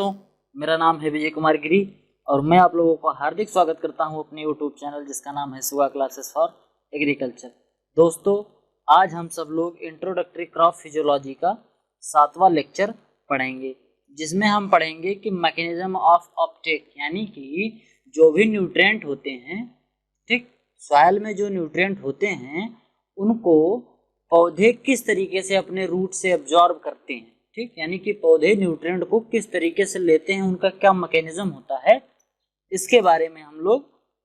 दोस्तों, मेरा नाम है विजय कुमार गिरी और मैं आप लोगों का हार्दिक स्वागत करता हूं अपने यूट्यूब चैनल जिसका नाम है सुगा क्लासेस फॉर एग्रीकल्चर। दोस्तों, आज हम सब लोग इंट्रोडक्टरी क्रॉप फिजियोलॉजी का 7वां लेक्चर पढ़ेंगे, जिसमें हम पढ़ेंगे कि मैकेनिज्म ऑफ अपटेक, यानी कि जो भी न्यूट्रिएंट होते हैं, ठीक, सॉइल में जो न्यूट्रिएंट होते हैं उनको पौधे किस तरीके से अपने रूट से एब्जॉर्ब करते हैं। ठीक, यानी कि पौधे न्यूट्रिएंट को किस तरीके से लेते हैं, उनका क्या मैकेनिज्म होता है, इसके बारे में हम लोग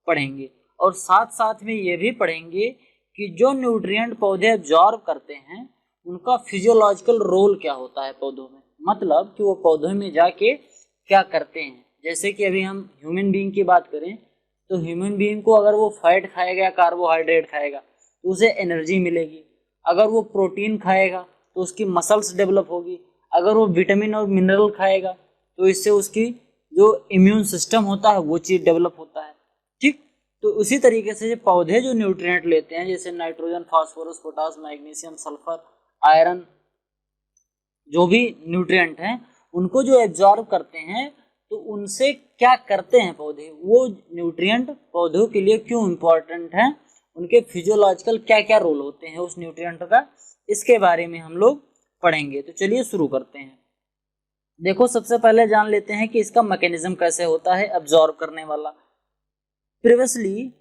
पढ़ेंगे। और साथ साथ में ये भी पढ़ेंगे कि जो न्यूट्रिएंट पौधे एब्जॉर्ब करते हैं उनका फिजियोलॉजिकल रोल क्या होता है पौधों में, मतलब कि वो पौधों में जाके क्या करते हैं। जैसे कि अभी हम ह्यूमन बीइंग की बात करें तो ह्यूमन बीइंग को अगर वो फैट खाएगा, कार्बोहाइड्रेट खाएगा तो उसे एनर्जी मिलेगी। अगर वो प्रोटीन खाएगा तो उसकी मसल्स डेवलप होगी। अगर वो विटामिन और मिनरल खाएगा तो इससे उसकी जो इम्यून सिस्टम होता है वो चीज़ डेवलप होता है। ठीक, तो उसी तरीके से पौधे जो न्यूट्रिएंट लेते हैं, जैसे nitrogen, phosphorus, potash, magnesium, sulphur, iron, जो भी न्यूट्रिएंट हैं उनको जो एब्जॉर्ब करते हैं तो उनसे क्या करते हैं पौधे, वो न्यूट्रिएंट पौधों के लिए क्यों इम्पोर्टेंट हैं, उनके फिजियोलॉजिकल क्या क्या रोल होते हैं उस न्यूट्रिएंट का, इसके बारे में हम लोग पढ़ेंगे। तो चलिए शुरू करते हैं। देखो, सबसे पहले जान लेते हैं कि इसका मैकेनिज्म कैसे होता है एब्जॉर्ब करने वाला। Previously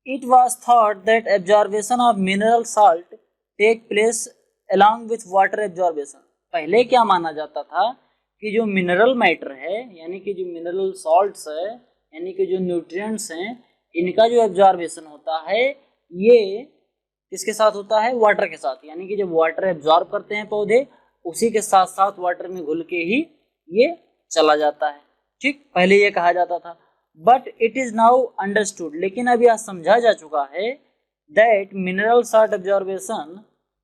it was thought that absorption of mineral salt take place along with water absorption. पहले क्या माना जाता था कि जो मिनरल मैटर है, यानी कि जो मिनरल सॉल्ट्स है, यानी कि जो न्यूट्रिएंट्स हैं, इनका जो एब्जॉर्बेशन होता है ये किसके साथ होता है, वाटर के साथ। यानी कि जब वाटर एब्जॉर्ब करते हैं पौधे, उसी के साथ साथ वाटर में घुल के ही ये चला जाता है। ठीक, पहले ये कहा जाता था, but it is now understood, लेकिन अब यह समझा जा चुका है that mineral salt absorption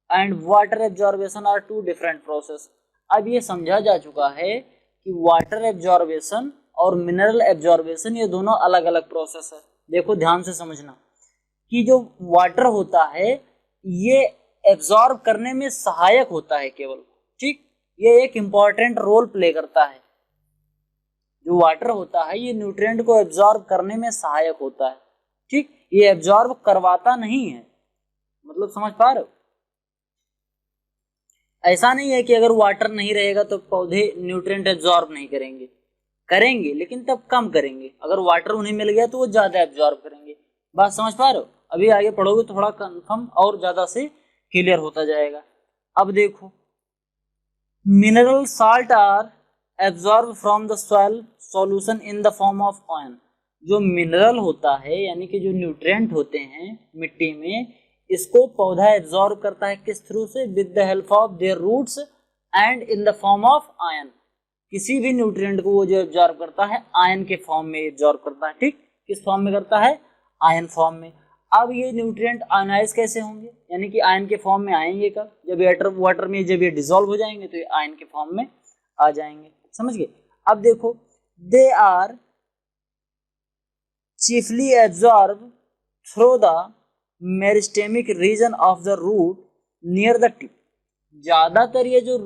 and water absorption are two different process. अब ये समझा जा चुका है कि वाटर एब्जॉर्बेशन और मिनरल एब्जॉर्बेशन ये दोनों अलग अलग प्रोसेस है। देखो ध्यान से समझना कि जो वाटर होता है ये एब्जॉर्ब करने में सहायक होता है केवल। ठीक, ये एक इम्पॉर्टेंट रोल प्ले करता है। जो वाटर होता है ये न्यूट्रिएंट को एब्जॉर्ब करने में सहायक होता है। ठीक, ये एब्जॉर्ब करवाता नहीं है, मतलब समझ पा रहे हो। ऐसा नहीं है कि अगर वाटर नहीं रहेगा तो पौधे न्यूट्रिएंट एब्जॉर्ब नहीं करेंगे, करेंगे लेकिन तब कम करेंगे। अगर वाटर उन्हें मिल गया तो वो ज्यादा एब्जॉर्ब करेंगे। बात समझ पा रहे हो। अभी आगे पढ़ोगे तो थोड़ा कंफर्म और ज्यादा से क्लियर होता जाएगा। अब देखो, mineral salt are absorb from the soil solution in the form of ion. जो मिनरल होता है, यानी कि जो न्यूट्रिएंट होते हैं मिट्टी में, इसको पौधा एब्जॉर्ब करता है किस थ्रू से, with the help of their roots and in the form of ion. किसी भी न्यूट्रिएंट को वो जो एब्जॉर्ब करता है आयन के फॉर्म में एब्जॉर्ब करता है। ठीक, किस फॉर्म में करता है, आयन फॉर्म में। अब ये न्यूट्रिएंट आयनाइज कैसे होंगे, यानी कि आयन के फॉर्म में आएंगे कब, जब वाटर में जब ये डिसॉल्व हो जाएंगे तो ये आयन के फॉर्म में आ जाएंगे। समझ गए। अब देखो, they are chiefly absorb through the meristematic region of the root near the tip. ज्यादातर ये जो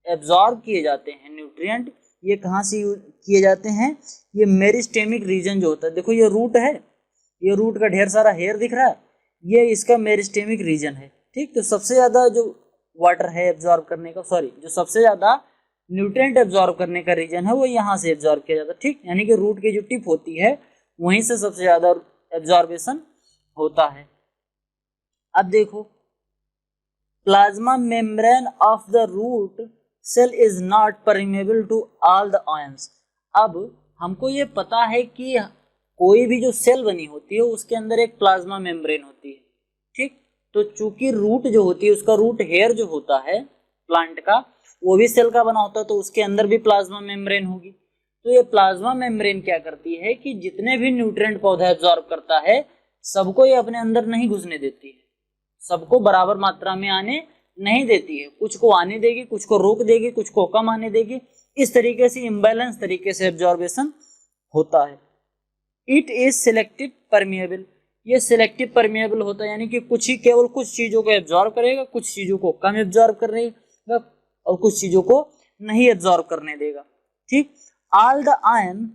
एब्जॉर्ब किए जाते हैं न्यूट्रिएंट, ये कहाँ से किए जाते हैं, ये मेरिस्टेमिक रीजन जो होता है, देखो ये रूट है, ये रूट का ढेर सारा हेयर दिख रहा है, ये इसका मेरिस्टेमिक रीजन है। ठीक, तो सबसे ज्यादा जो वाटर है एब्जॉर्ब करने का, जो सबसे ज्यादा न्यूट्रिएंट एब्जॉर्ब करने का रीजन है वो यहाँ से एब्जॉर्ब किया जाता है। ठीक, यानी कि रूट की जो टिप होती है वहीं से सबसे ज्यादा एब्जॉर्बेशन होता है। अब देखो, plasma membrane of the root cell is not permeable to all the ions. अब हमको ये पता है कि कोई भी जो सेल बनी होती है उसके अंदर एक प्लाज्मा मेम्ब्रेन होती है। ठीक, तो चूंकि रूट जो होती है, उसका रूट हेयर जो होता है प्लांट का, वो भी सेल का बना होता है, तो उसके अंदर भी प्लाज्मा मेम्ब्रेन होगी। तो ये प्लाज्मा मेम्ब्रेन क्या करती है कि जितने भी न्यूट्रिएंट पौधा एब्जॉर्ब करता है सबको ये अपने अंदर नहीं घुसने देती है, सबको बराबर मात्रा में आने नहीं देती है। कुछ को आने देगी, कुछ को रोक देगी, कुछ को कम आने देगी। इस तरीके से इम्बैलेंस तरीके से एब्जॉर्बेशन होता है। इट इज सिलेक्टिव परमिएबल, ये सिलेक्टिव परमिएबल होता है, यानी कि कुछ ही केवल कुछ चीजों को एब्जॉर्ब करेगा, कुछ चीजों को कम एब्जॉर्ब करेगा और कुछ चीजों को नहीं एब्जॉर्ब करने देगा। ठीक, all the ion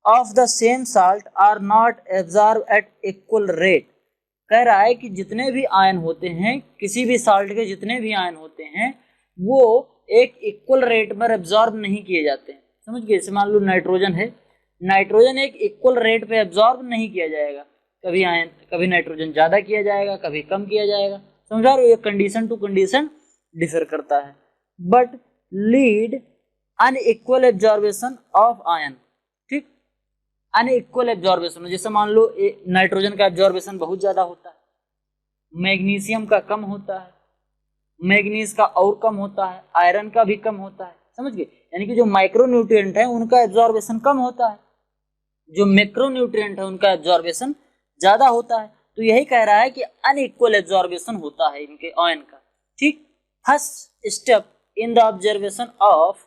of the same salt are not absorb at equal rate. कह रहा है कि जितने भी आयन होते हैं, किसी भी साल्ट के जितने भी आयन होते हैं, वो एक इक्वल रेट पर एब्जॉर्ब नहीं किए जाते हैं। समझ गए? जैसे मान लो नाइट्रोजन है, नाइट्रोजन एक इक्वल रेट पे एब्जॉर्ब नहीं किया जाएगा। कभी आयन, कभी नाइट्रोजन ज़्यादा किया जाएगा, कभी कम किया जाएगा। समझा रहे हो? ये कंडीशन टू कंडीशन डिफर करता है। But lead unequal absorption of ion. ठीक, अनइक्वल एब्जॉर्बेशन, जैसे मान लो नाइट्रोजन का एब्जॉर्बेशन बहुत ज़्यादा होता है, मैग्नीशियम का कम होता है, मैग्नीज का और कम होता है, आयरन का भी कम होता है। समझ गए? यानी कि जो माइक्रो न्यूट्रिएंट है उनका एब्जॉर्बेशन कम होता है, जो मैक्रो न्यूट्रिएंट है उनका एब्जॉर्बेशन ज्यादा होता है। तो यही कह रहा है कि अनइक्वल एब्जॉर्बेशन होता है इनके आयन का। ठीक, first step in the observation of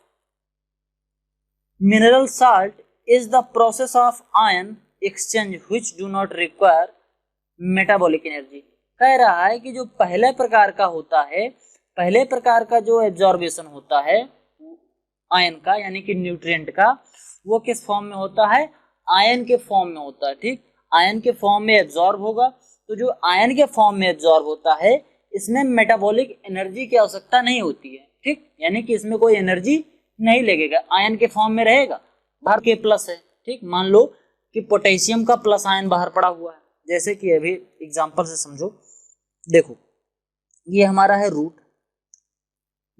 mineral salt is the process of ion exchange which do not require metabolic energy. कह रहा है कि जो पहले प्रकार का होता है, पहले प्रकार का जो एब्जॉर्बेशन होता है आयन का, यानी कि न्यूट्रिएंट का, वो किस फॉर्म में होता है? आयन के फॉर्म में होता है। ठीक, आयन के फॉर्म में एब्जॉर्ब होगा। तो जो आयन के फॉर्म में एब्जॉर्ब होता है, इसमें मेटाबॉलिक एनर्जी की आवश्यकता नहीं होती है। ठीक, यानी कि इसमें कोई एनर्जी नहीं लगेगा, आयन के फॉर्म में रहेगा। बाहर के प्लस है। ठीक, मान लो कि पोटेशियम का प्लस आयन बाहर पड़ा हुआ है, जैसे कि अभी एग्जांपल से समझो। देखो, ये हमारा है रूट,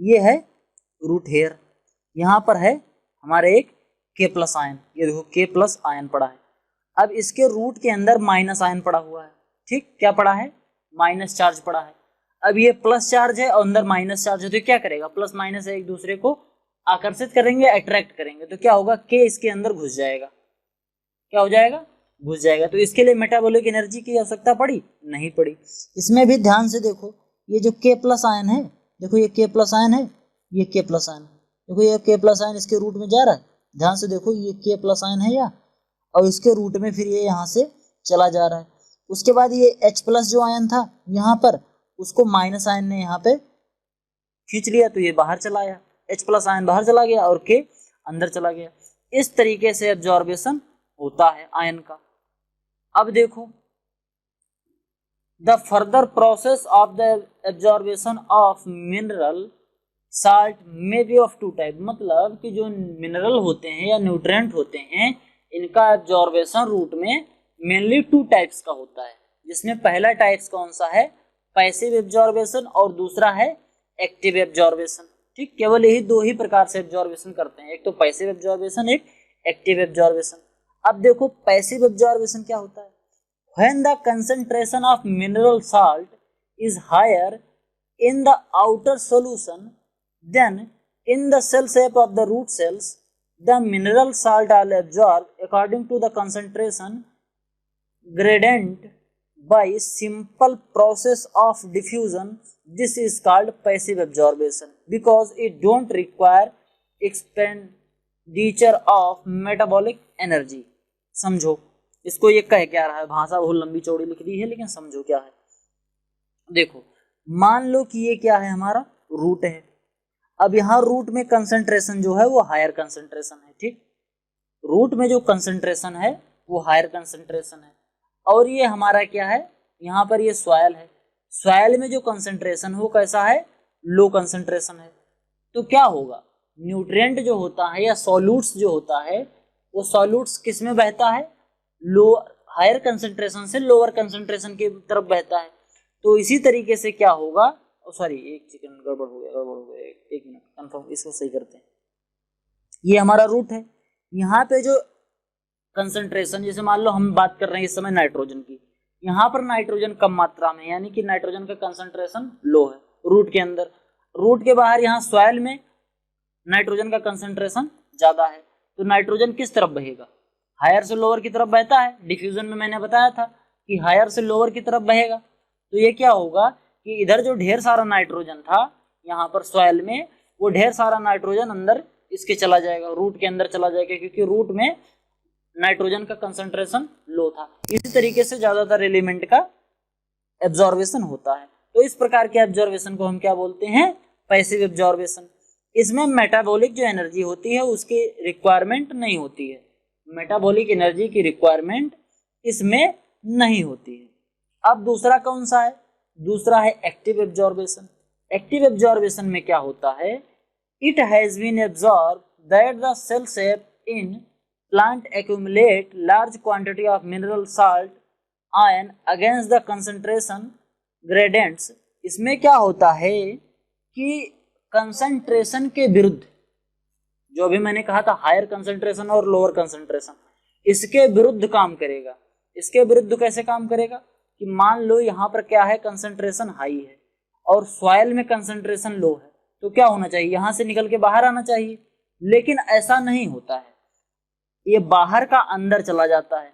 ये है रूट हेयर, यहाँ पर है हमारे एक के प्लस आयन, ये देखो के प्लस आयन पड़ा है। अब इसके रूट के अंदर माइनस आयन पड़ा हुआ है। ठीक, क्या पड़ा है? माइनस चार्ज पड़ा है। अब ये प्लस चार्ज है और अंदर माइनस चार्ज है, तो क्या करेगा? प्लस माइनस एक दूसरे को आकर्षित करेंगे, अट्रैक्ट करेंगे, तो क्या होगा? के इसके अंदर घुस जाएगा। क्या हो जाएगा? घुस जाएगा। तो इसके लिए मेटाबॉलिक एनर्जी की आवश्यकता पड़ी? नहीं पड़ी। इसमें भी ध्यान से देखो, ये जो के प्लस आयन है, देखो ये के प्लस आयन है, ये के प्लस आयन, देखो ये के प्लस आयन इसके रूट में जा रहा है। ध्यान से देखो, ये के प्लस आयन है या, और इसके रूट में फिर ये यहाँ से चला जा रहा है। उसके बाद ये H प्लस जो आयन था यहाँ पर, उसको माइनस आयन ने यहाँ पे खींच लिया, तो ये बाहर चला आया, H प्लस आयन बाहर चला गया और के अंदर चला गया। इस तरीके से एब्जॉर्बेशन होता है आयन का। अब देखो, the further process of the absorption of mineral salt may be of two type. मतलब कि जो मिनरल होते हैं या न्यूट्रिएंट होते हैं, इनका एब्जॉर्बेशन रूट में मेनली टू टाइप्स का होता है, जिसमें पहला टाइप्स कौन सा है? पैसिव एब्जॉर्बेशन, और दूसरा है एक्टिव एब्जॉर्बेशन। ठीक, केवल यही दो ही प्रकार से एब्जॉर्बेशन करते हैं, एक तो पैसिव एब्जॉर्बेशन, एक एक्टिव एब्जॉर्बेशन। अब देखो पैसिव एब्जॉर्बेशन क्या होता है? When the concentration of mineral salt is higher in the outer solution than in the cell shape of the root cells, the mineral salt are absorbed according to the concentration gradient by simple process of diffusion. This is called passive absorption because it don't require expenditure of metabolic energy. समझो इसको, ये कह क्या रहा है? भाषा बहुत लंबी चौड़ी लिख दी है, लेकिन समझो क्या है। देखो, मान लो कि ये क्या है? हमारा रूट है। अब यहाँ रूट में कंसंट्रेशन जो है वो हायर कंसंट्रेशन है। ठीक, रूट में जो कंसंट्रेशन है वो हायर कंसंट्रेशन है। और ये हमारा क्या है? यहाँ पर ये सॉइल है, सॉइल में जो कंसंट्रेशन हो कैसा है? लो कंसंट्रेशन है। तो क्या होगा? न्यूट्रिएंट जो होता है या सॉल्यूट्स जो होता है, वो सॉल्यूट्स किस में बहता है? लो हायर कंसंट्रेशन से लोअर कंसंट्रेशन की तरफ बहता है। तो इसी तरीके से क्या होगा? सॉरी, एक सेकंड, गड़बड़ हो गया, एक मिनट, कंफर्म इसको सही करते हैं। ये हमारा रूट है, यहाँ पे जो कंसंट्रेशन, जैसे मान लो हम बात कर रहे हैं इस समय नाइट्रोजन की, यहाँ पर नाइट्रोजन कम मात्रा में, यानी कि नाइट्रोजन का कंसंट्रेशन लो है रूट के अंदर। रूट के बाहर यहाँ सॉइल में नाइट्रोजन का कंसंट्रेशन ज्यादा है। तो नाइट्रोजन किस तरफ बहेगा? हायर से लोअर की तरफ बहता है। डिफ्यूजन में मैंने बताया था कि हायर से लोअर की तरफ बहेगा। तो ये क्या होगा कि इधर जो ढेर सारा नाइट्रोजन था यहाँ पर सॉइल में, वो ढेर सारा नाइट्रोजन अंदर इसके चला जाएगा, रूट के अंदर चला जाएगा, क्योंकि रूट में नाइट्रोजन का कंसंट्रेशन लो था। इसी तरीके से ज्यादातर एलिमेंट का एब्जॉर्बेशन होता है। तो इस प्रकार के एब्जॉर्बेशन को हम क्या बोलते हैं? Passive absorption. इसमें मेटाबॉलिक जो एनर्जी होती है उसकी रिक्वायरमेंट नहीं होती है, मेटाबॉलिक एनर्जी की रिक्वायरमेंट इसमें नहीं होती है। अब दूसरा कौन सा है? दूसरा है एक्टिव एब्जॉर्बेशन। एक्टिव एब्जॉर्बेशन में क्या होता है? It has been absorb that the cell shape in plant accumulate large quantity of mineral salt ion against the concentration gradients. इसमें क्या होता है कि कंसंट्रेशन के विरुद्ध, जो अभी मैंने कहा था हायर कंसंट्रेशन और लोअर कंसंट्रेशन, इसके विरुद्ध काम करेगा। इसके विरुद्ध कैसे काम करेगा? कि मान लो यहाँ पर क्या है, कंसंट्रेशन हाई है और सॉइल में कंसंट्रेशन लो है, तो क्या होना चाहिए? यहाँ से निकल के बाहर आना चाहिए, लेकिन ऐसा नहीं होता है, ये बाहर का अंदर चला जाता है।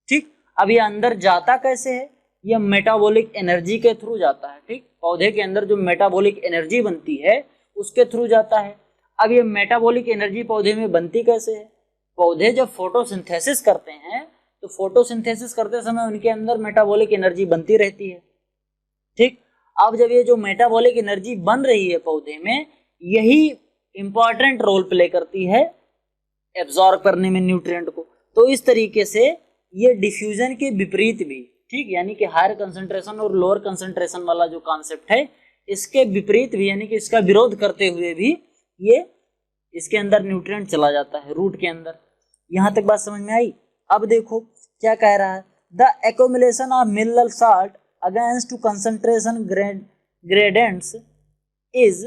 ठीक, अब ये अंदर जाता कैसे है? ये मेटाबॉलिक एनर्जी के थ्रू जाता है। ठीक, पौधे के अंदर जो मेटाबॉलिक एनर्जी बनती है उसके थ्रू जाता है। अब ये मेटाबॉलिक एनर्जी पौधे में बनती कैसे है? पौधे जब फोटोसिंथेसिस करते हैं तो फोटोसिंथेसिस करते समय उनके अंदर मेटाबॉलिक एनर्जी बनती रहती है। ठीक, अब जब ये जो मेटाबॉलिक एनर्जी बन रही है पौधे में, यही इंपॉर्टेंट रोल प्ले करती है एब्जॉर्ब करने में न्यूट्रिएंट को। तो इस तरीके से ये डिफ्यूजन के विपरीत भी, ठीक, यानी कि हायर कंसंट्रेशन और लोअर कंसंट्रेशन वाला जो कॉन्सेप्ट है, इसके विपरीत भी, यानी कि इसका विरोध करते हुए भी ये इसके अंदर न्यूट्रिएंट चला जाता है रूट के अंदर। यहां तक बात समझ में आई? अब देखो क्या कह रहा है, the accumulation of mineral salt against to concentration gradients is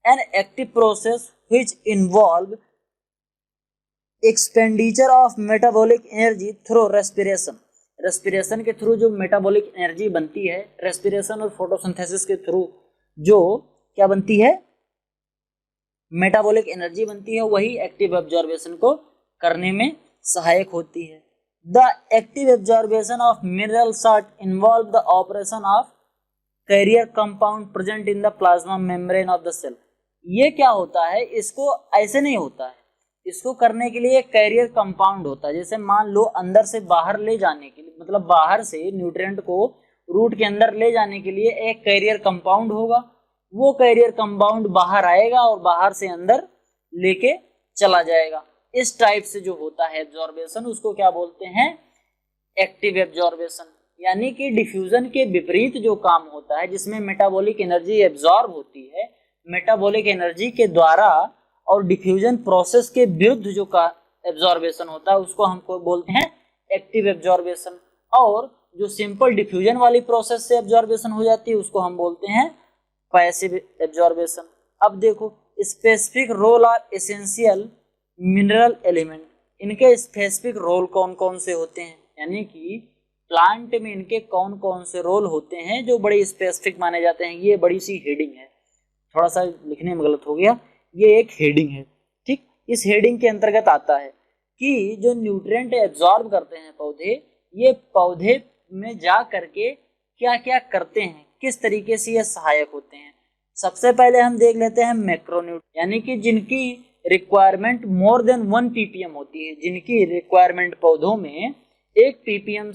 an active process which involve expenditure of metabolic energy through respiration. Respiration के थ्रू जो मेटाबॉलिक एनर्जी बनती है, रेस्पिरेशन और फोटोसिंथेसिस के थ्रू जो क्या बनती है, मेटाबॉलिक एनर्जी बनती है, वही एक्टिव एब्जॉर्बेशन को करने में सहायक होती है। The active absorption of mineral salt involve the operation of carrier compound present in the plasma membrane of the cell. ये क्या होता है, इसको ऐसे नहीं होता है, इसको करने के लिए एक कैरियर कंपाउंड होता है। जैसे मान लो अंदर से बाहर ले जाने के लिए, मतलब बाहर से न्यूट्रिएंट को रूट के अंदर ले जाने के लिए एक कैरियर कंपाउंड होगा, वो कैरियर कंपाउंड बाहर आएगा और बाहर से अंदर लेके चला जाएगा। इस टाइप से जो होता है एब्जॉर्बेशन, उसको क्या बोलते हैं, एक्टिव एब्जॉर्बेशन। यानी कि डिफ्यूजन के विपरीत जो काम होता है, जिसमें मेटाबॉलिक एनर्जी एब्जॉर्ब होती है, मेटाबॉलिक एनर्जी के द्वारा और डिफ्यूजन प्रोसेस के विरुद्ध जो का एब्जॉर्बेशन होता है, उसको हमको बोलते हैं एक्टिव एब्जॉर्बेशन। और जो सिंपल डिफ्यूजन वाली प्रोसेस से एब्जॉर्बेशन हो जाती है, उसको हम बोलते हैं पैसिव एब्जॉर्बेशन। अब देखो specific role of essential mineral element, इनके स्पेसिफिक रोल कौन कौन से होते हैं, यानी कि प्लांट में इनके कौन कौन से रोल होते हैं जो बड़े स्पेसिफिक माने जाते हैं। ये बड़ी सी हेडिंग है, थोड़ा सा लिखने में गलत हो गया, ये एक हेडिंग है। ठीक, इस हेडिंग के अंतर्गत आता है कि जो न्यूट्रिएंट एब्जॉर्ब करते हैं पौधे, ये पौधे में जा करके क्या क्या करते हैं, किस तरीके से ये सहायक होते हैं। सबसे पहले हम देख लेते हैं मैक्रोन्यूट्रिएंट, यानी कि जिनकी रिक्वायरमेंट मोर देन 1 ppm होती है, जिनकी रिक्वायरमेंट पौधों में 1 ppm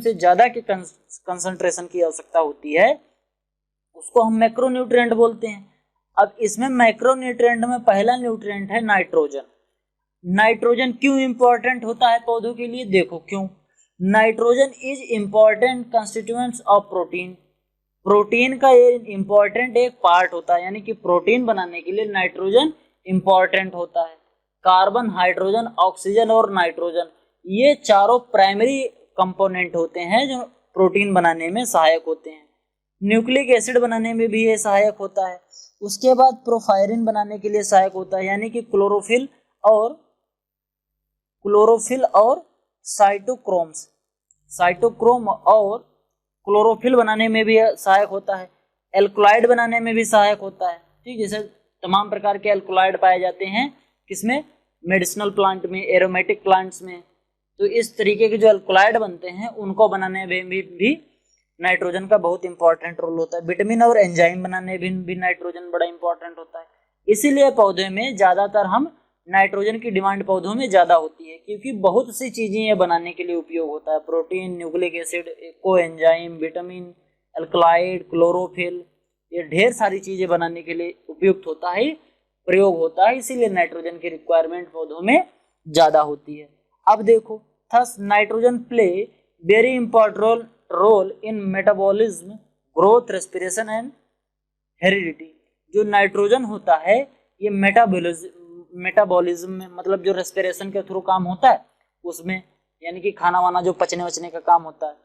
से ज्यादा के कंसंट्रेशन की आवश्यकता होती है, उसको हम मैक्रोन्यूट्रिएंट बोलते हैं। अब इसमें मैक्रोन्यूट्रिएंट में पहला न्यूट्रिएंट है नाइट्रोजन। नाइट्रोजन क्यों इंपॉर्टेंट होता है पौधों के लिए? देखो क्यों। Nitrogen is important constituents of protein. Protein का ये इंपॉर्टेंट एक पार्ट होता है, यानी कि प्रोटीन बनाने के लिए नाइट्रोजन इंपॉर्टेंट होता है। कार्बन, हाइड्रोजन, ऑक्सीजन और नाइट्रोजन, ये चारों प्राइमरी कंपोनेंट होते हैं जो प्रोटीन बनाने में सहायक होते हैं। न्यूक्लिक एसिड बनाने में भी ये सहायक होता है। उसके बाद प्रोफायरिन बनाने के लिए सहायक होता है, यानी कि क्लोरोफिल और साइटोक्रोम और क्लोरोफिल बनाने में भी सहायक होता है। एल्कोलाइड बनाने में भी सहायक होता है। ठीक, जैसे तमाम प्रकार के एल्कोलाइड पाए जाते हैं किसमें, मेडिसिनल प्लांट में, एरोमेटिक प्लांट्स में। तो इस तरीके के जो एल्कोलाइड बनते हैं उनको बनाने में भी नाइट्रोजन का बहुत इंपॉर्टेंट रोल होता है। विटामिन और एंजाइम बनाने में भी नाइट्रोजन बड़ा इंपॉर्टेंट होता है। इसीलिए पौधे में ज्यादातर हम नाइट्रोजन की डिमांड पौधों में ज्यादा होती है, क्योंकि बहुत सी चीजें ये बनाने के लिए उपयोग होता है। Protein, nucleic acid, coenzyme, vitamin, alkaloid, chlorophyll, ये ढेर सारी चीजें बनाने के लिए उपयुक्त होता है, प्रयोग होता है, इसीलिए नाइट्रोजन की रिक्वायरमेंट पौधों में ज्यादा होती है। अब देखो, thus nitrogen play very important role in metabolism, growth, respiration and heredity. जो नाइट्रोजन होता है ये मेटाबॉलिज्म में, मतलब जो रेस्पिरेशन के थ्रू काम होता है उसमें, यानी कि खाना वाना जो पचने वचने का काम होता है,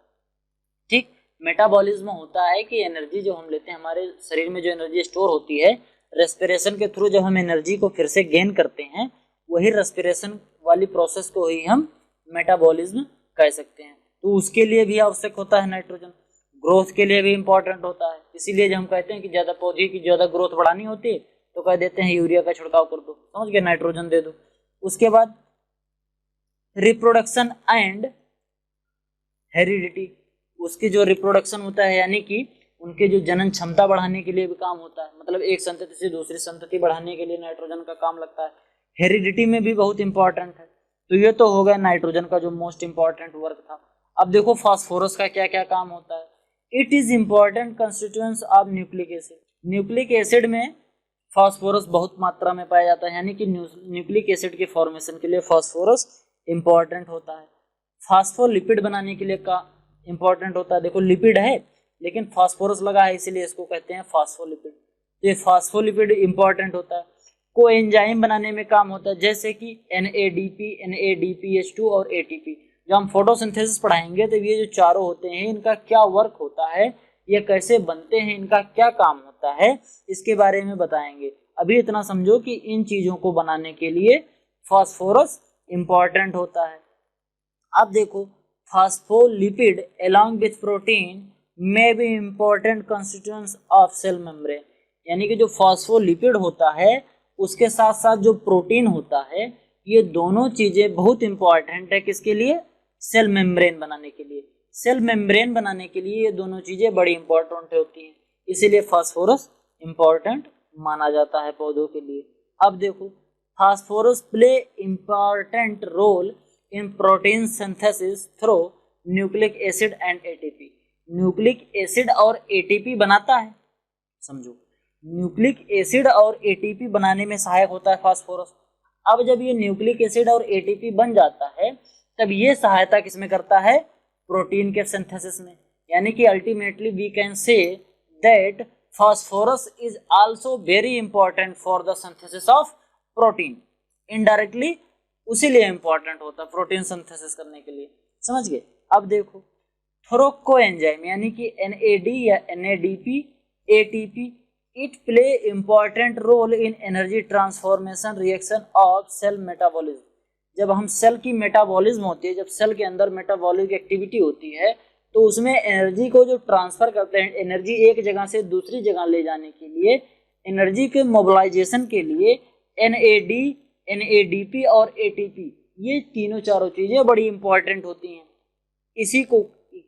ठीक। मेटाबॉलिज्म होता है कि एनर्जी जो हम लेते हैं, हमारे शरीर में जो एनर्जी स्टोर होती है, रेस्पिरेशन के थ्रू जब हम एनर्जी को फिर से गेन करते हैं, वही रेस्पिरेशन वाली प्रोसेस को ही हम मेटाबॉलिज्म कह सकते हैं। तो उसके लिए भी आवश्यक होता है नाइट्रोजन, ग्रोथ के लिए भी इंपॉर्टेंट होता है। इसीलिए जब हम कहते हैं कि ज्यादा पौधे की ज्यादा ग्रोथ बढ़ानी होती है तो कह देते हैं यूरिया का छिड़काव कर दो, समझ गए, नाइट्रोजन दे दो। उसके बाद रिप्रोडक्शन एंड हेरिडिटी, उसकी जो रिप्रोडक्शन होता है यानी कि उनके जो जनन क्षमता बढ़ाने के लिए भी काम होता है, मतलब एक संतति से दूसरी संतति बढ़ाने के लिए नाइट्रोजन का काम लगता है। हेरिडिटी में भी बहुत इंपॉर्टेंट है। तो ये तो हो गया नाइट्रोजन का जो मोस्ट इंपॉर्टेंट वर्क था। अब देखो फास्फोरस का क्या क्या काम होता है। It is important constituents of nucleic acid. Nucleic acid में फास्फोरस बहुत मात्रा में पाया जाता है, यानी कि न्यूक्लिक एसिड के फॉर्मेशन के लिए फास्फोरस इंपॉर्टेंट होता है। फास्फोलिपिड बनाने के लिए का इंपॉर्टेंट होता है। देखो लिपिड है लेकिन फास्फोरस लगा है, इसीलिए इसको कहते हैं फास्फोलिपिड। तो ये फास्फोलिपिड इंपॉर्टेंट होता है। को एंजाइम बनाने में काम होता है, जैसे कि NADP, NADPH2 और ATP। जब हम फोटोसिंथेसिस पढ़ाएंगे तो ये जो चारों होते हैं इनका क्या वर्क होता है, ये कैसे बनते हैं, इनका क्या काम होता है, इसके बारे में बताएंगे। अभी इतना समझो कि इन चीजों को बनाने के लिए फास्फोरस इंपॉर्टेंट होता है। अब देखो phospholipid along with protein may be important constituents of cell membrane, यानी कि जो फास्फोलिपिड होता है उसके साथ साथ जो प्रोटीन होता है, ये दोनों चीजें बहुत इंपॉर्टेंट है किसके लिए, सेल मेम्ब्रेन बनाने के लिए। सेल मेम्ब्रेन बनाने के लिए ये दोनों चीजें बड़ी इंपॉर्टेंट होती हैं, इसीलिए फास्फोरस इंपॉर्टेंट माना जाता है पौधों के लिए। अब देखो phosphorus play important role in protein synthesis through nucleic acid and ATP। Nucleic acid और ATP बनाता है, समझो, न्यूक्लिक एसिड और ATP बनाने में सहायक होता है फास्फोरस। अब जब ये न्यूक्लिक एसिड और ATP बन जाता है तब ये सहायता किसमें करता है, प्रोटीन के सिंथेसिस में। यानी कि ultimately we can say that phosphorus is also very important for the synthesis of protein. Indirectly उसी लिए इंपॉर्टेंट होता है प्रोटीन सिंथेसिस करने के लिए, समझ गए। अब देखो थोरोको एंजाइम यानी कि NAD या NADP ATP, it play important role in energy transformation reaction of cell metabolism. जब हम सेल की मेटाबॉलिज्म होती है, जब सेल के अंदर मेटाबॉलिक एक्टिविटी होती है तो उसमें एनर्जी को जो ट्रांसफर करते हैं, एनर्जी एक जगह से दूसरी जगह ले जाने के लिए, एनर्जी के मोबिलाइजेशन के लिए NAD NADP और ATP, ये तीनों चारों चीजें बड़ी इंपॉर्टेंट होती हैं। इसी को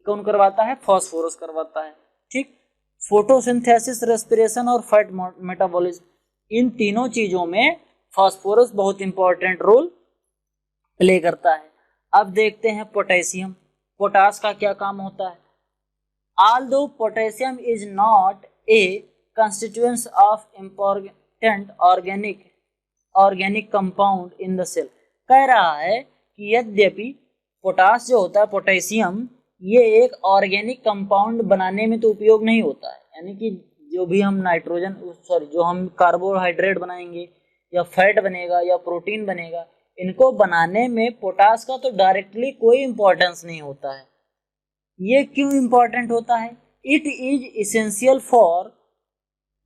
कौन करवाता है, फास्फोरस करवाता है, ठीक। फोटोसिंथेसिस, रेस्पिरेशन और फैट मेटाबॉलिज्म, इन तीनों चीजों में फास्फोरस बहुत इंपॉर्टेंट रोल प्ले करता है। अब देखते हैं पोटेशियम। पोटास का क्या काम होता है। Although potassium is not a constituent of important organic compound in the cell, कह रहा है कि यद्यपि पोटास जो होता है, पोटेशियम, ये एक ऑर्गेनिक कंपाउंड बनाने में तो उपयोग नहीं होता है, यानी कि जो भी हम जो हम कार्बोहाइड्रेट बनाएंगे या फैट बनेगा या प्रोटीन बनेगा, इनको बनाने में पोटास का तो डायरेक्टली कोई इंपॉर्टेंस नहीं होता है। ये क्यों इंपॉर्टेंट होता है, it is essential for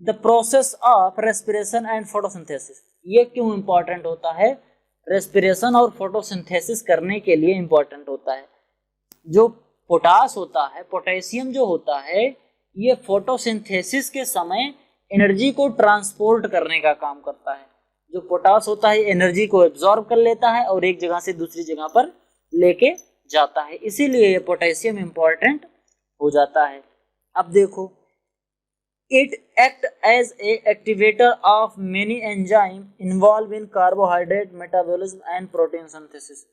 the process of respiration and photosynthesis. ये क्यों इंपॉर्टेंट होता है, रेस्पिरेशन और फोटोसिंथेसिस करने के लिए इंपॉर्टेंट होता है। जो पोटास होता है, पोटेशियम जो होता है, ये फोटोसिंथेसिस के समय एनर्जी को ट्रांसपोर्ट करने का काम करता है। जो पोटास होता है एनर्जी को एब्जॉर्ब कर लेता है और एक जगह से दूसरी जगह पर लेके जाता है, इसीलिए ये पोटेशियम इंपॉर्टेंट हो जाता है। अब देखो it act as a activator of many enzyme involve in carbohydrate metabolism and protein synthesis.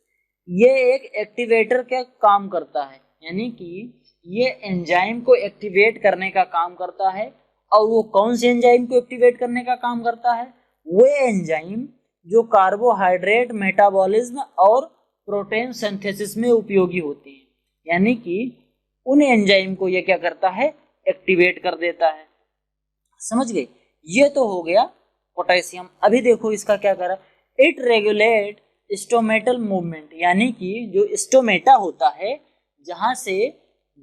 ये एक एक्टिवेटर का काम करता है, यानी कि ये एंजाइम को एक्टिवेट करने का काम करता है और वो कौन से एंजाइम को एक्टिवेट करने का काम करता है? वो एंजाइम जो कार्बोहाइड्रेट मेटाबॉलिज्म और प्रोटीन सिंथेसिस में उपयोगी होती हैं, यानी कि उन एंजाइम को ये क्या करता है? एक्टिवेट कर देता है। समझ गए? ये तो हो गया पोटेशियम। अभी देखो इसका क्या करा, इट रेगुलेट स्टोमेटल मूवमेंट, यानी कि जो स्टोमेटा होता है जहां से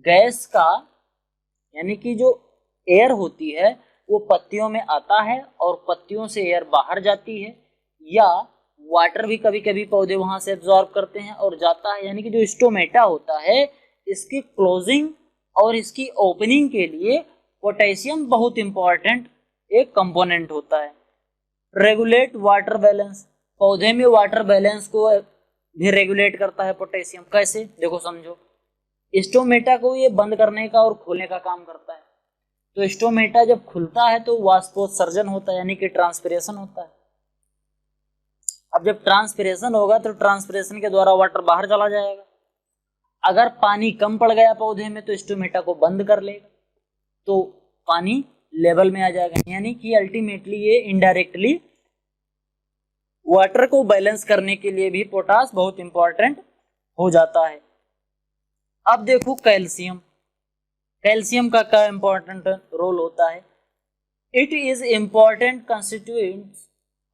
गैस का यानी कि जो एयर होती है वो पत्तियों में आता है और पत्तियों से एयर बाहर जाती है, या वाटर भी कभी कभी पौधे वहां से एब्जॉर्ब करते हैं और जाता है। यानी कि जो स्टोमेटा होता है इसकी क्लोजिंग और इसकी ओपनिंग के लिए पोटेशियम बहुत इंपॉर्टेंट एक कंपोनेंट होता है। रेगुलेट वाटर बैलेंस, पौधे में वाटर बैलेंस को भी रेगुलेट करता है पोटेशियम। कैसे? देखो समझो, स्टोमेटा को ये बंद करने का और खोलने का काम करता है। तो स्टोमेटा जब खुलता है तो वाष्पोत्सर्जन होता है, यानी कि ट्रांसपिरेशन होता है। अब जब ट्रांसपिरेशन होगा तो ट्रांसपिरेशन के द्वारा वाटर बाहर चला जाएगा। अगर पानी कम पड़ गया पौधे में तो स्टोमेटा को बंद कर लेगा, तो पानी लेवल में आ जाएगा। यानी कि अल्टीमेटली ये इनडायरेक्टली वाटर को बैलेंस करने के लिए भी पोटास बहुत इंपॉर्टेंट हो जाता है। अब देखो कैल्शियम, कैल्शियम का क्या इंपॉर्टेंट रोल होता है? It is important constituent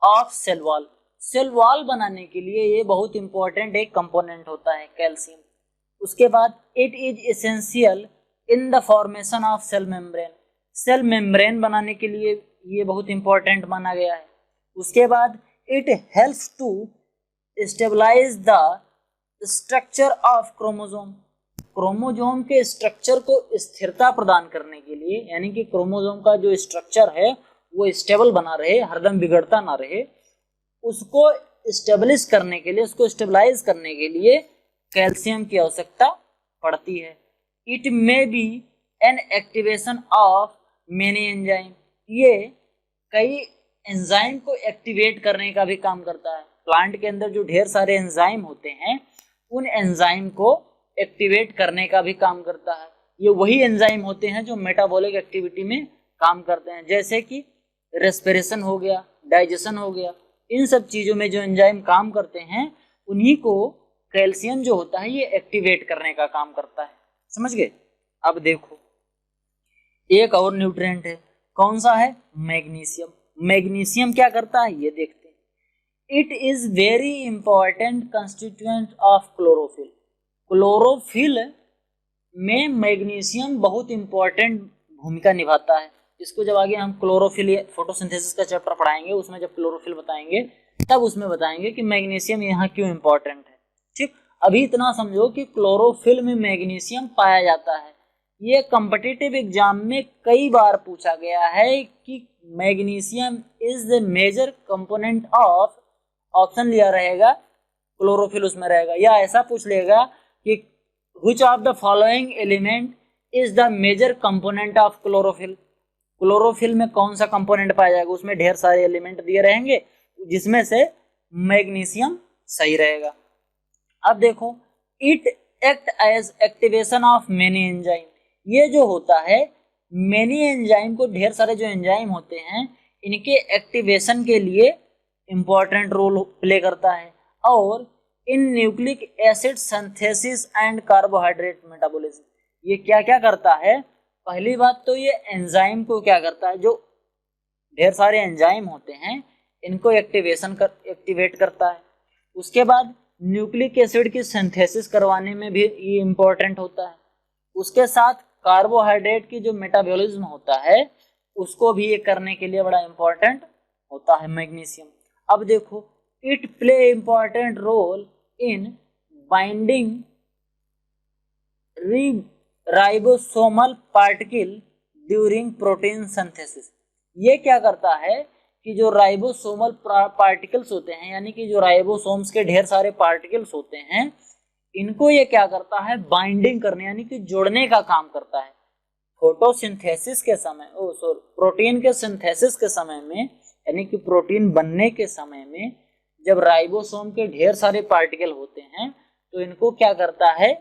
of cell wall, cell wall बनाने के लिए ये बहुत इंपॉर्टेंट एक कंपोनेंट होता है कैल्शियम। उसके बाद it is essential in the formation of cell membrane, cell membrane बनाने के लिए ये बहुत इंपॉर्टेंट माना गया है। उसके बाद it helps to stabilise the structure of chromosome, chromosome के स्ट्रक्चर को स्थिरता प्रदान करने के लिए, यानी कि क्रोमोसोम का जो स्ट्रक्चर है वो स्टेबल बना रहे, हरदम बिगड़ता ना रहे, उसको स्टेबलिश करने के लिए, उसको स्टेबलाइज करने के लिए कैल्शियम की आवश्यकता पड़ती है। It may be an activation of many enzyme, ये कई एंजाइम को एक्टिवेट करने का भी काम करता है। प्लांट के अंदर जो ढेर सारे एंजाइम होते हैं उन एंजाइम को एक्टिवेट करने का भी काम करता है। ये वही एंजाइम होते हैं जो मेटाबॉलिक एक्टिविटी में काम करते हैं, जैसे कि रेस्पिरेशन हो गया, डाइजेशन हो गया, इन सब चीज़ों में जो एंजाइम काम करते हैं उन्हीं को कैल्शियम जो होता है ये एक्टिवेट करने का काम करता है। समझ गए? अब देखो एक और न्यूट्रिएंट है, कौन सा है? मैग्नीशियम। मैग्नीशियम क्या करता है ये देखते हैं। It is very important constituent of chlorophyll, chlorophyll में मैग्नीशियम बहुत इंपॉर्टेंट भूमिका निभाता है। इसको जब आगे हम क्लोरोफिल फोटोसिंथेसिस का चैप्टर पढ़ाएंगे उसमें जब क्लोरोफिल बताएंगे तब उसमें बताएंगे कि मैग्नीशियम यहाँ क्यों इंपॉर्टेंट है। ठीक, अभी इतना समझो कि क्लोरोफिल में मैग्नीशियम पाया जाता है। ये कॉम्पिटिटिव एग्जाम में कई बार पूछा गया है कि magnesium is the major component of, option लिया रहेगा क्लोरोफिल उसमें रहेगा, या ऐसा पूछ लेगा कि which of the following element is the major component of chlorophyll, chlorophyll में कौन सा कंपोनेंट पाया जाएगा, उसमें ढेर सारे एलिमेंट दिए रहेंगे जिसमें से मैग्नीशियम सही रहेगा। अब देखो it act as activation of many enzyme, ये जो होता है मेनी एंजाइम को, ढेर सारे जो एंजाइम होते हैं इनके एक्टिवेशन के लिए इंपॉर्टेंट रोल प्ले करता है। और इन nucleic acid synthesis and carbohydrate metabolism, ये क्या क्या करता है? पहली बात तो ये एंजाइम को क्या करता है, जो ढेर सारे एंजाइम होते हैं इनको एक्टिवेट करता है। उसके बाद न्यूक्लिक एसिड की सिंथेसिस करवाने में भी ये इंपॉर्टेंट होता है। उसके साथ कार्बोहाइड्रेट की जो मेटाबॉलिज्म होता है उसको भी ये करने के लिए बड़ा इंपॉर्टेंट होता है मैग्नीशियम। अब देखो it play important role in binding ribosomal particle during protein synthesis, ये क्या करता है कि जो राइबोसोमल पार्टिकल्स होते हैं, यानी कि जो राइबोसोम्स के ढेर सारे पार्टिकल्स होते हैं, इनको ये क्या करता है? बाइंडिंग करने यानी कि जोड़ने का काम करता है। फोटोसिंथेसिस के समय, प्रोटीन के सिंथेसिस के समय में, यानी कि प्रोटीन बनने के समय में जब राइबोसोम के ढेर सारे पार्टिकल होते हैं तो इनको क्या करता है?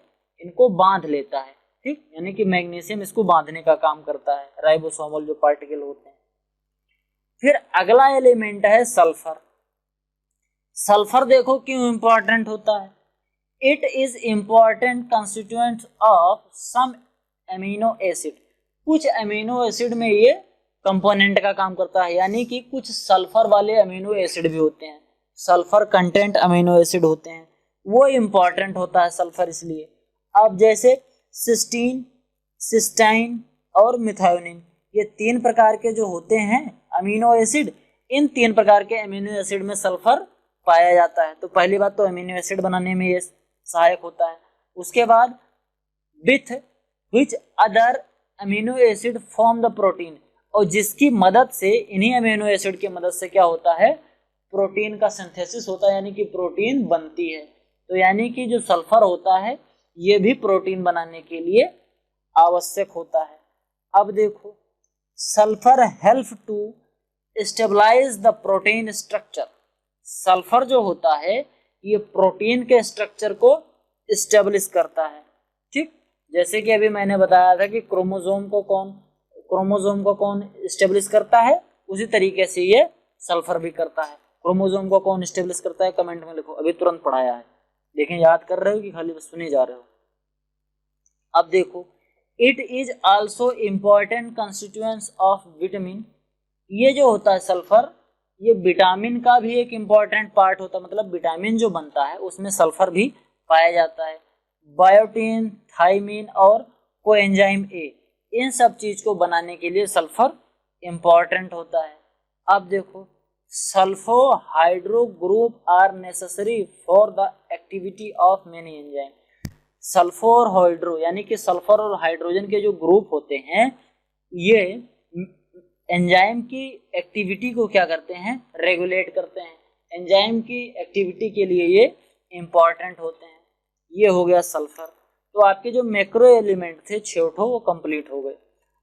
इनको बांध लेता है। ठीक, यानी कि मैग्नीशियम इसको बांधने का काम करता है, राइबोसोमल जो पार्टिकल होते हैं। फिर अगला एलिमेंट है सल्फर। सल्फर देखो क्यों इंपॉर्टेंट होता है। It is important constituent of some amino acid. कुछ एमिनो एसिड में ये कंपोनेंट का काम करता है, यानी कि कुछ सल्फर वाले अमीनो एसिड भी होते हैं, सल्फर कंटेंट अमीनो एसिड होते हैं, वो इंपॉर्टेंट होता है सल्फर इसलिए। अब जैसे सिस्टीन, सिस्टाइन और मिथायोनिन, ये 3 प्रकार के जो होते हैं अमीनो एसिड, इन 3 प्रकार के अमीनो एसिड में सल्फर पाया जाता है। तो पहली बात तो अमीनो एसिड बनाने में ये सहायक होता है। उसके बाद with which other amino acid form the protein, और जिसकी मदद से, इन्हीं अमीनो एसिड की मदद से क्या होता है, प्रोटीन का सिंथेसिस होता है, यानी कि प्रोटीन बनती है। तो यानी कि जो सल्फर होता है ये भी प्रोटीन बनाने के लिए आवश्यक होता है। अब देखो, sulphur help to stabilise the protein structure. Sulphur जो होता है ये प्रोटीन के स्ट्रक्चर को स्टेब्लिश करता है, ठीक। जैसे कि अभी मैंने बताया था कि क्रोमोसोम को कौन स्टेब्लिश करता है, उसी तरीके से ये सल्फर भी करता है। क्रोमोसोम को कौन स्टेब्लिश करता है, कमेंट में लिखो, अभी तुरंत पढ़ाया है। देखें याद कर रहे हो कि खाली बस सुने जा रहे हो। अब देखो, it is also important constituents of vitamin. ये जो होता है सल्फर, ये विटामिन का भी एक इम्पॉर्टेंट पार्ट होता है, मतलब विटामिन जो बनता है उसमें सल्फर भी पाया जाता है। बायोटीन, थायमीन और कोएंजाइम ए, इन सब चीज को बनाने के लिए सल्फर इम्पॉर्टेंट होता है। अब देखो, sulpho hydro group are necessary for the activity of many enzyme. Sulpho और हाइड्रो, यानी कि सल्फर और हाइड्रोजन के जो ग्रुप होते हैं, ये एंजाइम की एक्टिविटी को क्या करते हैं, रेगुलेट करते हैं। एंजाइम की एक्टिविटी के लिए ये इंपॉर्टेंट होते हैं। ये हो गया सल्फर। तो आपके जो मैक्रो एलिमेंट थे 6 वो कंप्लीट हो गए।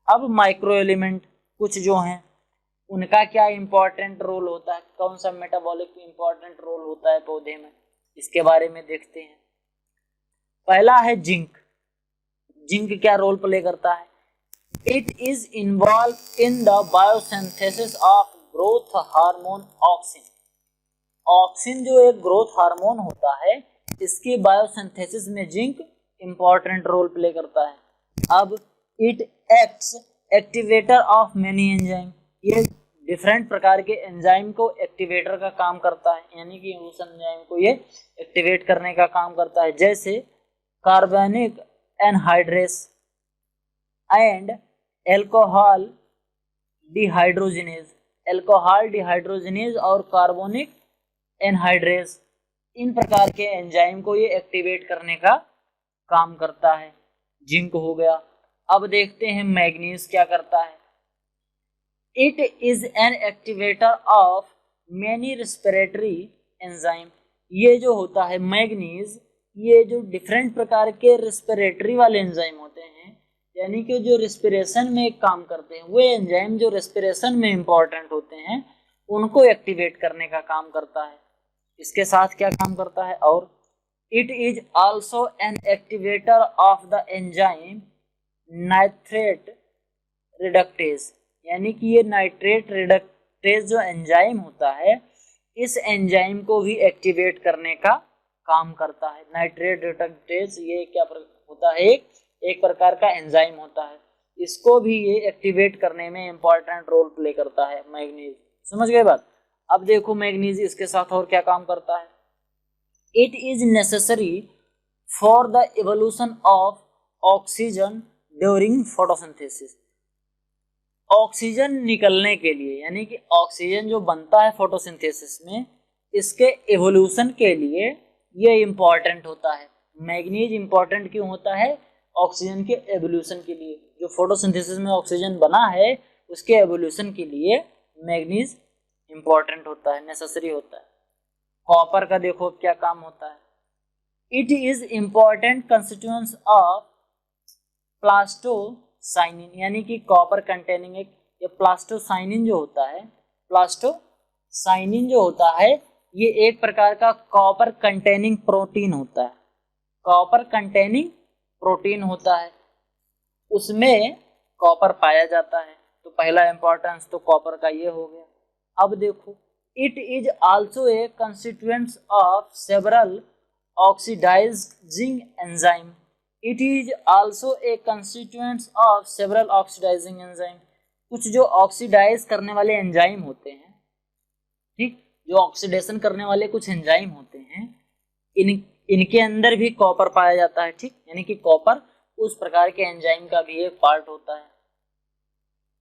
अब माइक्रो एलिमेंट कुछ जो हैं, उनका क्या इंपॉर्टेंट रोल होता है, कौन सा मेटाबॉलिक इंपॉर्टेंट रोल होता है पौधे में, इसके बारे में देखते हैं। पहला है जिंक। जिंक क्या रोल प्ले करता है, it is involve in the biosynthesis of growth hormone auxin. Auxin जो एक ग्रोथ हार्मोन होता है, इसकी बायोसिंथेसिस में जिंक इंपॉर्टेंट रोल प्ले करता है। अब it acts activator of many enzyme. ये डिफरेंट प्रकार के एंजाइम को एक्टिवेटर का काम करता है, यानी कि उस एंजाइम को ये एक्टिवेट करने का काम करता है। जैसे कार्बनिक anhydrase and alcohol dehydrogenase. Alcohol dehydrogenase और कार्बोनिक एनहाइड्रेस, इन प्रकार के एंजाइम को ये एक्टिवेट करने का काम करता है। जिंक हो गया। अब देखते हैं मैग्नीज क्या करता है। It is an activator of many respiratory enzyme. ये जो होता है मैग्नीज, ये जो डिफरेंट प्रकार के रेस्पिरेटरी वाले एंजाइम होते हैं, यानी कि जो रेस्पिरेशन में काम करते हैं, वो एंजाइम जो रेस्पिरेशन में इंपॉर्टेंट होते हैं, उनको एक्टिवेट करने का काम करता है। इसके साथ क्या काम करता है, और it is also an activator of the enzyme nitrate reductase. यानी कि ये नाइट्रेट रिडक्टेज जो एंजाइम होता है, इस एंजाइम को भी एक्टिवेट करने का काम करता है। नाइट्रेट रिडक्टेज ये क्या होता है, एक प्रकार का एंजाइम होता है, इसको भी ये एक्टिवेट करने में इंपॉर्टेंट रोल प्ले करता है मैग्नीज। समझ गए बात। अब देखो मैग्नीज इसके साथ और क्या काम करता है। It is necessary for the evolution of oxygen during photosynthesis. Oxygen निकलने के लिए, यानी कि ऑक्सीजन जो बनता है फोटोसिंथेसिस में, इसके इवोल्यूशन के लिए ये इंपॉर्टेंट होता है। मैग्नीज इंपॉर्टेंट क्यों होता है, ऑक्सीजन के एवोल्यूशन के लिए। जो फोटोसिंथेसिस में ऑक्सीजन बना है, उसके एवोल्यूशन के लिए मैग्नीज इंपॉर्टेंट होता है, नेसेसरी होता है। कॉपर का देखो क्या काम होता है। It is important constituents of plastocyanin, यानी कि कॉपर कंटेनिंग एक, ये प्लास्टोसाइनिन जो होता है, प्लास्टोसाइनिन जो होता है, ये एक प्रकार का कॉपर कंटेनिंग प्रोटीन होता है। कॉपर कंटेनिंग प्रोटीन होता है। उसमें कॉपर पाया जाता है। तो पहला इंपॉर्टेंस तो कॉपर का ये हो गया। अब देखो, it is also a constituent of several oxidising enzyme. It is also a constituent of several oxidising enzyme. कुछ जो ऑक्सीडाइज करने वाले एंजाइम होते हैं, ठीक, जो ऑक्सीडेशन करने वाले कुछ एंजाइम होते हैं, इनके अंदर भी कॉपर पाया जाता है, ठीक, यानी कि कॉपर उस प्रकार के एंजाइम का भी एक पार्ट होता है।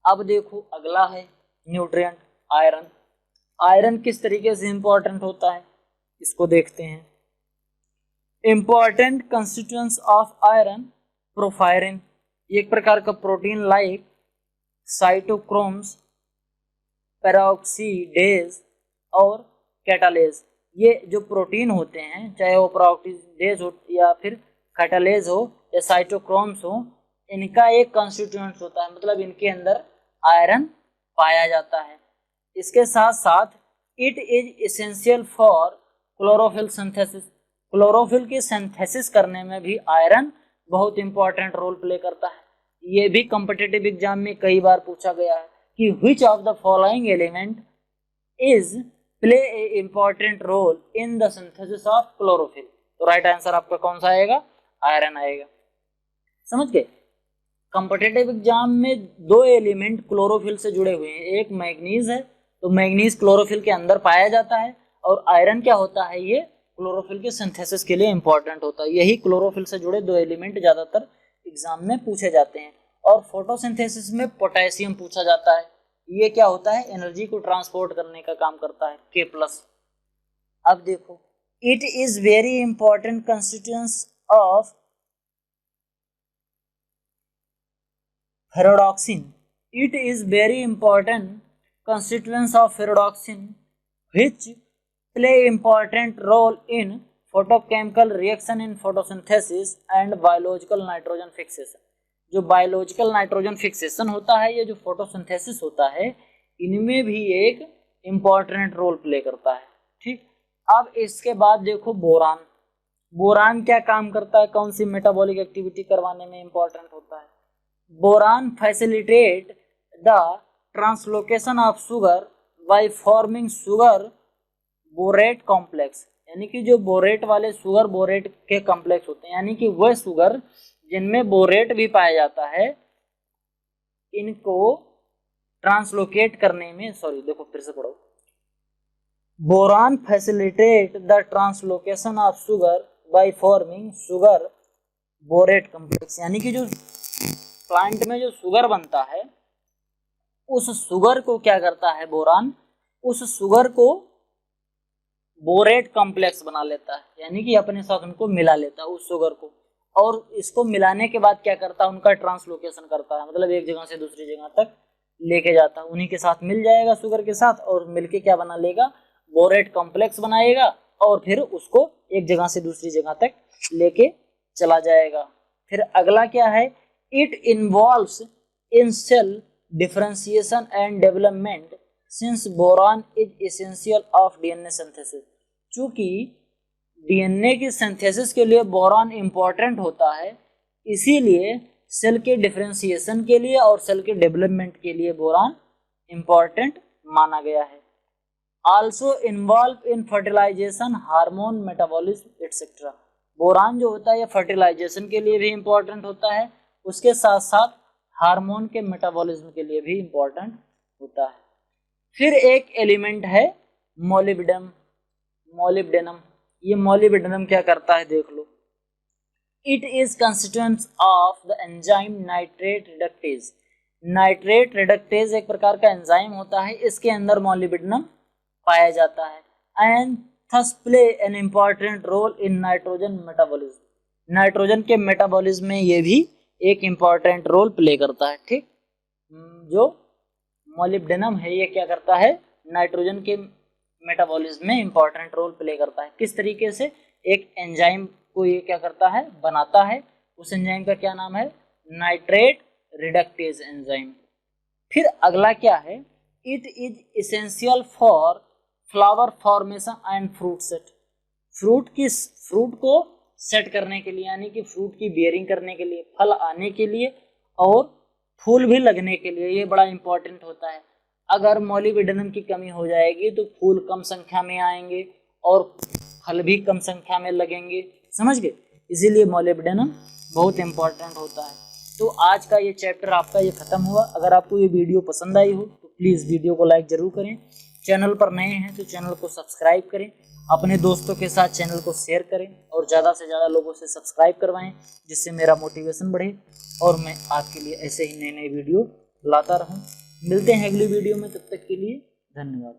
अब देखो अगला है न्यूट्रिएंट आयरन। आयरन किस तरीके से इंपॉर्टेंट होता है इसको देखते हैं। Important constituents of iron, porphyrin, एक प्रकार का प्रोटीन लाइक साइटोक्रोम्स, पेरोक्सीडेज और कैटालेज। ये जो प्रोटीन होते हैं, चाहे वो पेरोक्सीडेज हो या फिर कैटालेज हो या साइटोक्रोम्स हो, इनका एक कंस्टिट्यूएंट्स होता है, मतलब इनके अंदर आयरन पाया जाता है। इसके साथ साथ it is essential for chlorophyll synthesis. Chlorophyll की सिंथेसिस करने में भी आयरन बहुत इंपॉर्टेंट रोल प्ले करता है। ये भी कॉम्पिटिटिव एग्जाम में कई बार पूछा गया है कि which of the following element is play a important role in the synthesis of chlorophyll. तो राइट आंसर आपका कौन सा आएगा? आयरन आएगा। समझ गए? कॉम्पिटिटिव एग्जाम में दो एलिमेंट क्लोरोफिल से जुड़े हुए हैं, एक मैग्नीज है, तो मैग्नीज क्लोरोफिल के अंदर पाया जाता है, और आयरन क्या होता है, ये क्लोरोफिल के सिंथेसिस के लिए इंपॉर्टेंट होता है। यही क्लोरोफिल से जुड़े दो एलिमेंट ज्यादातर एग्जाम में पूछे जाते हैं। और फोटोसिंथेसिस में पोटेशियम पूछा जाता है, ये क्या होता है, एनर्जी को ट्रांसपोर्ट करने का काम करता है, K+। अब देखो, it is very important constituents of ferredoxin. It is very important constituents of ferredoxin which play important role in photochemical reaction in photosynthesis and biological nitrogen fixation. जो बायोलॉजिकल नाइट्रोजन फिक्सेशन होता है, ये जो photosynthesis होता है, इनमें भी एक इम्पॉर्टेंट रोल प्ले करता है, ठीक। अब इसके बाद देखो बोरान। बोरान क्या काम करता है, कौन सी मेटाबॉलिक एक्टिविटी करवाने में इम्पॉर्टेंट होता है? Boron facilitate the translocation of sugar by forming sugar borate complex. यानी कि जो बोरेट वाले शुगर बोरेट के कॉम्प्लेक्स होते हैं, यानी कि वह शुगर जिनमें बोरेट भी पाया जाता है, इनको ट्रांसलोकेट करने में, सॉरी देखो फिर से पढ़ो, boron facilitate the translocation of sugar by forming sugar borate complex. यानी कि जो प्लांट में जो शुगर बनता है, उस शुगर को क्या करता है बोरान, उस शुगर को बोरेट कॉम्प्लेक्स बना लेता है, यानी कि अपने साथ उनको मिला लेता है उस शुगर को, और इसको मिलाने के बाद क्या करता है, उनका ट्रांसलोकेशन करता है, मतलब एक जगह से दूसरी जगह तक लेके जाता है, उन्हीं के साथ मिल जाएगा शुगर के साथ, और मिलके क्या बना लेगा, बोरेट कॉम्प्लेक्स बनाएगा, और फिर उसको एक जगह से दूसरी जगह तक लेके चला जाएगा। फिर अगला क्या है, it involves in cell differentiation and development since boron is essential of DNA synthesis। चूंकि डीएनए की सिंथेसिस के लिए बोरॉन इंपॉर्टेंट होता है, इसीलिए सेल के डिफरेंशिएशन के लिए और सेल के डेवलपमेंट के लिए बोरॉन इंपॉर्टेंट माना गया है। Also involve in fertilisation, hormone, metabolism etcetera. Boron जो होता है ये फर्टिलाइजेशन के लिए भी इंपॉर्टेंट होता है, उसके साथ साथ हार्मोन के मेटाबॉलिज्म के लिए भी इंपॉर्टेंट होता है। फिर एक एलिमेंट है मोलिब्डेनम। मोलिब्डेनम, ये मोलिब्डेनम क्या करता है देख लो। It is constituents of the enzyme nitrate reductase. Nitrate reductase एक प्रकार का एंजाइम होता है, इसके अंदर मोलिब्डेनम पाया जाता है, and thus play an important role in nitrogen metabolism. Nitrogen के मेटाबॉलिज्म में ये भी एक इंपॉर्टेंट रोल प्ले करता है, ठीक। जो मोलिब्डेनम है ये क्या करता है, नाइट्रोजन के मेटाबॉलिज्म में इंपॉर्टेंट रोल प्ले करता है। किस तरीके से, एक एंजाइम को ये क्या करता है, बनाता है, उस एंजाइम का क्या नाम है, नाइट्रेट रिडक्टेज एंजाइम। फिर अगला क्या है, it is essential for flower formation and fruit set. Fruit को सेट करने के लिए, यानी कि फ्रूट की बियरिंग करने के लिए, फल आने के लिए और फूल भी लगने के लिए, ये बड़ा इंपॉर्टेंट होता है। अगर मॉलिब्डेनम की कमी हो जाएगी तो फूल कम संख्या में आएंगे और फल भी कम संख्या में लगेंगे, समझ गए। इसीलिए मॉलिब्डेनम बहुत इंपॉर्टेंट होता है। तो आज का ये चैप्टर आपका ये खत्म हुआ। अगर आपको ये वीडियो पसंद आई हो तो प्लीज़ वीडियो को लाइक ज़रूर करें। चैनल पर नए हैं तो चैनल को सब्सक्राइब करें, अपने दोस्तों के साथ चैनल को शेयर करें और ज़्यादा से ज़्यादा लोगों से सब्सक्राइब करवाएं, जिससे मेरा मोटिवेशन बढ़े और मैं आपके लिए ऐसे ही नए नए वीडियो लाता रहूं। मिलते हैं अगली वीडियो में, तब तक के लिए धन्यवाद।